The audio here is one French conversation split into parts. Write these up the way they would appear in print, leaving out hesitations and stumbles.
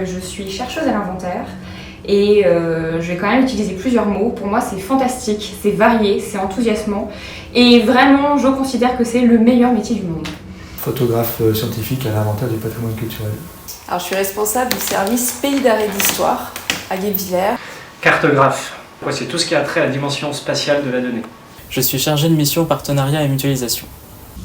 Je suis chercheuse à l'inventaire et je vais quand même utiliser plusieurs mots. Pour moi, c'est fantastique, c'est varié, c'est enthousiasmant et vraiment, je considère que c'est le meilleur métier du monde. Photographe scientifique à l'inventaire du patrimoine culturel. Alors, je suis responsable du service Pays d'art et d'histoire à Guebwiller. Cartographe, c'est tout ce qui a trait à la dimension spatiale de la donnée. Je suis chargé de mission partenariat et mutualisation.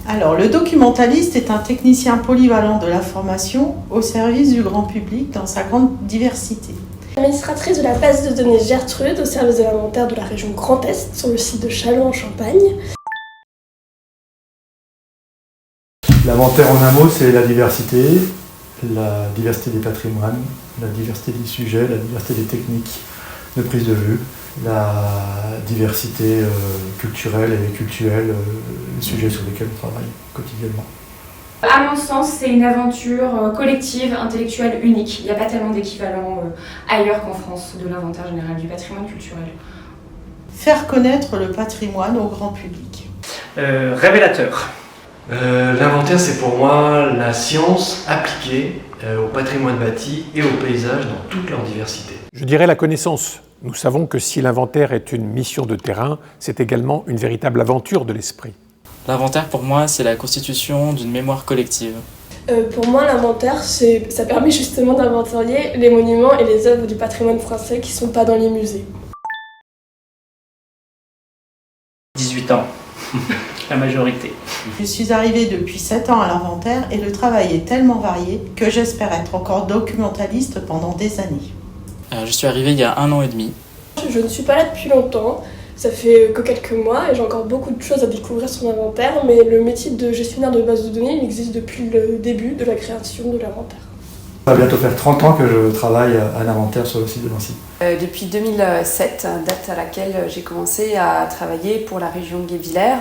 Alors, le documentaliste est un technicien polyvalent de l'information au service du grand public dans sa grande diversité. Administratrice de la base de données Gertrude au service de l'inventaire de la région Grand Est sur le site de Châlons-en-Champagne. L'inventaire en un mot, c'est la diversité des patrimoines, la diversité des sujets, la diversité des techniques de prise de vue, la diversité culturelle et cultuelle, les sujets sur lesquels on travaille quotidiennement. À mon sens, c'est une aventure collective, intellectuelle, unique. Il n'y a pas tellement d'équivalent ailleurs qu'en France de l'inventaire général du patrimoine culturel. Faire connaître le patrimoine au grand public. Révélateur. L'inventaire, c'est pour moi la science appliquée au patrimoine bâti et au paysage dans toute leur diversité. Je dirais la connaissance. Nous savons que si l'inventaire est une mission de terrain, c'est également une véritable aventure de l'esprit. L'inventaire, pour moi, c'est la constitution d'une mémoire collective. Pour moi, l'inventaire, ça permet justement d'inventarier les monuments et les œuvres du patrimoine français qui ne sont pas dans les musées. 18 ans, la majorité. Je suis arrivée depuis 7 ans à l'inventaire et le travail est tellement varié que j'espère être encore documentaliste pendant des années. Je suis arrivé il y a 1 an et demi. Je ne suis pas là depuis longtemps, ça fait que quelques mois et j'ai encore beaucoup de choses à découvrir sur l'inventaire, mais le métier de gestionnaire de base de données il existe depuis le début de la création de l'inventaire. Ça va bientôt faire 30 ans que je travaille à l'inventaire sur le site de Nancy. Depuis 2007, date à laquelle j'ai commencé à travailler pour la région de Guebwiller.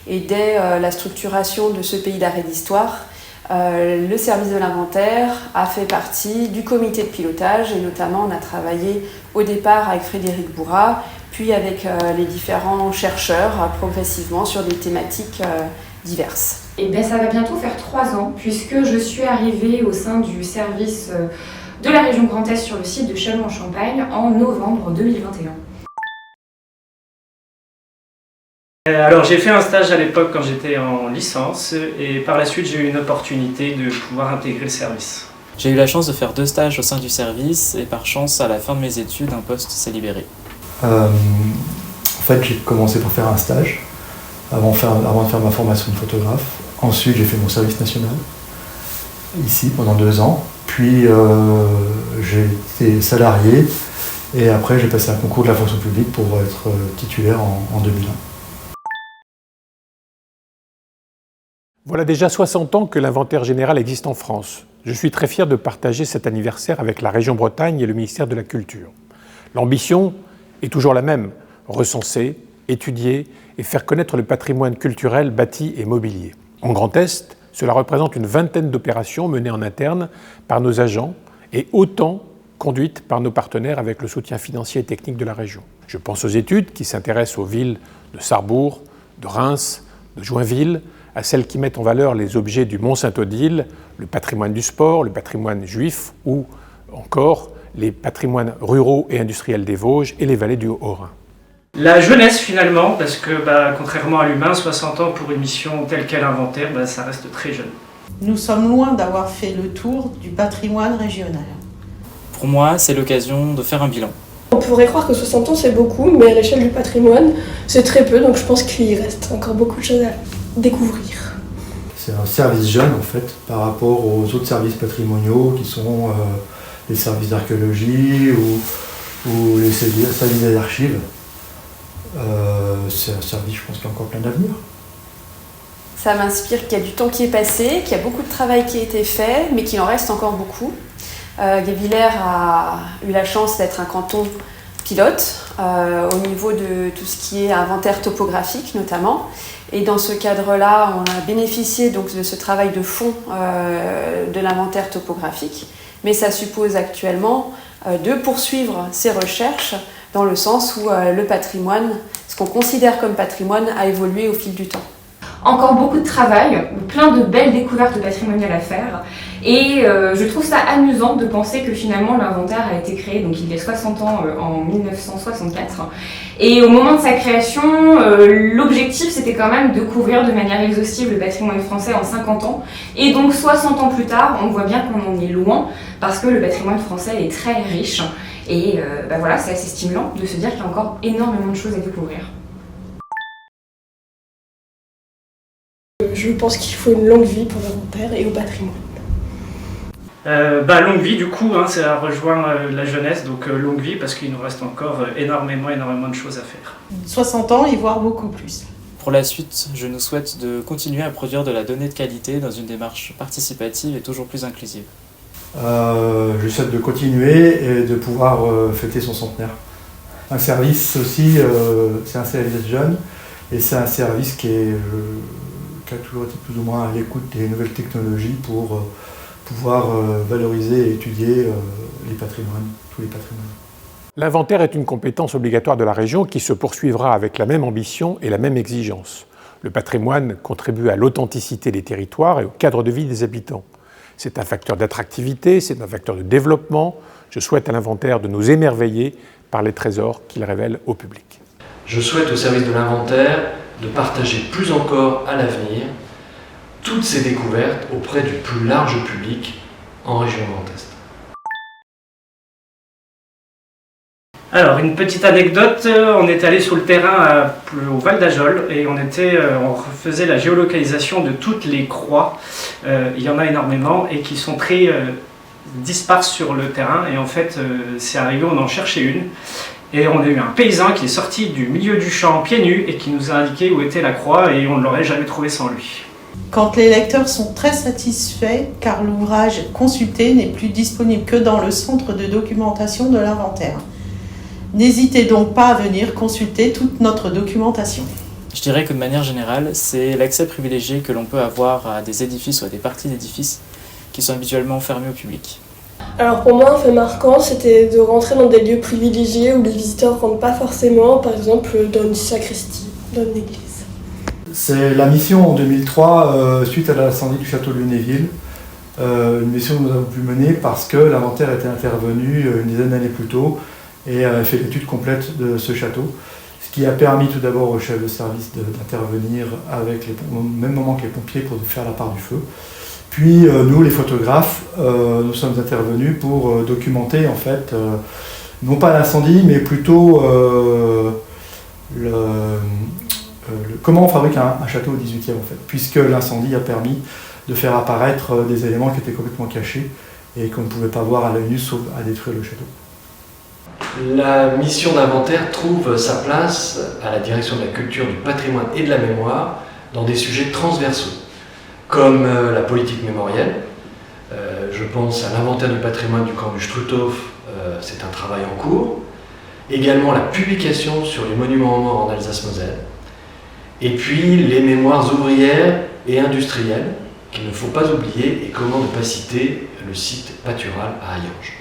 Et dès la structuration de ce pays d'art et d'histoire, le service de l'inventaire a fait partie du comité de pilotage et notamment on a travaillé au départ avec Frédéric Bourrat, puis avec les différents chercheurs progressivement sur des thématiques diverses. Et ça va bientôt faire 3 ans puisque je suis arrivée au sein du service de la région Grand Est sur le site de Châlons-en-Champagne en novembre 2021. Alors j'ai fait un stage à l'époque quand j'étais en licence et par la suite j'ai eu une opportunité de pouvoir intégrer le service. J'ai eu la chance de faire 2 stages au sein du service et par chance, à la fin de mes études, un poste s'est libéré. En fait, j'ai commencé par faire un stage avant de faire ma formation de photographe. Ensuite, j'ai fait mon service national ici pendant 2 ans. Puis j'ai été salarié et après j'ai passé un concours de la fonction publique pour être titulaire en 2001. Voilà déjà 60 ans que l'inventaire général existe en France. Je suis très fier de partager cet anniversaire avec la région Bretagne et le ministère de la Culture. L'ambition est toujours la même, recenser, étudier et faire connaître le patrimoine culturel bâti et mobilier. En Grand Est, cela représente une vingtaine d'opérations menées en interne par nos agents et autant conduites par nos partenaires avec le soutien financier et technique de la région. Je pense aux études qui s'intéressent aux villes de Sarrebourg, de Reims, de Joinville, à celles qui mettent en valeur les objets du Mont-Saint-Odile, le patrimoine du sport, le patrimoine juif ou encore les patrimoines ruraux et industriels des Vosges et les vallées du Haut-Rhin. La jeunesse finalement, parce que contrairement à l'humain, 60 ans pour une mission telle qu'elle inventaire, ça reste très jeune. Nous sommes loin d'avoir fait le tour du patrimoine régional. Pour moi, c'est l'occasion de faire un bilan. On pourrait croire que 60 ans c'est beaucoup, mais à l'échelle du patrimoine, c'est très peu, donc je pense qu'il reste encore beaucoup de choses à découvrir. C'est un service jeune en fait par rapport aux autres services patrimoniaux qui sont les services d'archéologie ou les services des archives. C'est un service, je pense, qui a encore plein d'avenir. Ça m'inspire qu'il y a du temps qui est passé, qu'il y a beaucoup de travail qui a été fait, mais qu'il en reste encore beaucoup. Guebwiller a eu la chance d'être un canton pilote au niveau de tout ce qui est inventaire topographique notamment. Et dans ce cadre-là, on a bénéficié donc de ce travail de fond de l'inventaire topographique. Mais ça suppose actuellement de poursuivre ces recherches dans le sens où le patrimoine, ce qu'on considère comme patrimoine, a évolué au fil du temps. encore beaucoup de travail, plein de belles découvertes patrimoniales à faire. Et je trouve ça amusant de penser que finalement l'inventaire a été créé donc il y a 60 ans, en 1964. Et au moment de sa création, l'objectif c'était quand même de couvrir de manière exhaustive le patrimoine français en 50 ans. Et donc 60 ans plus tard, on voit bien qu'on en est loin parce que le patrimoine français est très riche. Et voilà, c'est assez stimulant de se dire qu'il y a encore énormément de choses à découvrir. Je pense qu'il faut une longue vie pour l'inventaire et au patrimoine. Longue vie, du coup, ça rejoint la jeunesse, donc longue vie parce qu'il nous reste encore énormément de choses à faire. 60 ans et voire beaucoup plus. Pour la suite, je nous souhaite de continuer à produire de la donnée de qualité dans une démarche participative et toujours plus inclusive. Je souhaite de continuer et de pouvoir fêter son centenaire. Un service aussi, c'est un service jeune et c'est un service qui a toujours été plus ou moins à l'écoute des nouvelles technologies pour pouvoir valoriser et étudier les patrimoines, tous les patrimoines. L'inventaire est une compétence obligatoire de la région qui se poursuivra avec la même ambition et la même exigence. Le patrimoine contribue à l'authenticité des territoires et au cadre de vie des habitants. C'est un facteur d'attractivité, c'est un facteur de développement. Je souhaite à l'inventaire de nous émerveiller par les trésors qu'il révèle au public. Je souhaite au service de l'inventaire de partager plus encore à l'avenir toutes ces découvertes auprès du plus large public en région Grand Est. Alors, une petite anecdote, on est allé sur le terrain au Val d'Ajol et on faisait la géolocalisation de toutes les croix. Il y en a énormément et qui sont très disparses sur le terrain. Et en fait, c'est arrivé, on en cherchait une. Et on a eu un paysan qui est sorti du milieu du champ pieds nus et qui nous a indiqué où était la croix et on ne l'aurait jamais trouvée sans lui. Quand les lecteurs sont très satisfaits car l'ouvrage consulté n'est plus disponible que dans le centre de documentation de l'inventaire. N'hésitez donc pas à venir consulter toute notre documentation. Je dirais que de manière générale, c'est l'accès privilégié que l'on peut avoir à des édifices ou à des parties d'édifices qui sont habituellement fermés au public. Alors pour moi, un fait marquant, c'était de rentrer dans des lieux privilégiés où les visiteurs ne rentrent pas forcément, par exemple dans une sacristie, dans une église. C'est la mission en 2003, suite à l'incendie du château de Lunéville. Une mission que nous avons pu mener parce que l'inventaire était intervenu une dizaine d'années plus tôt et avait fait l'étude complète de ce château. Ce qui a permis tout d'abord au chef de service d'intervenir au même moment que les pompiers pour faire la part du feu. Puis nous, les photographes, nous sommes intervenus pour documenter en fait, non pas l'incendie, mais plutôt comment on fabrique un château au XVIIIe en fait, puisque l'incendie a permis de faire apparaître des éléments qui étaient complètement cachés et qu'on ne pouvait pas voir à l'œil nu sauf à détruire le château. La mission d'inventaire trouve sa place à la direction de la culture, du patrimoine et de la mémoire dans des sujets transversaux, comme la politique mémorielle. Je pense à l'inventaire du patrimoine du camp du Struthof, c'est un travail en cours. Également la publication sur les monuments morts en Alsace-Moselle. Et puis les mémoires ouvrières et industrielles qu'il ne faut pas oublier et comment ne pas citer le site pâtural à Hayange.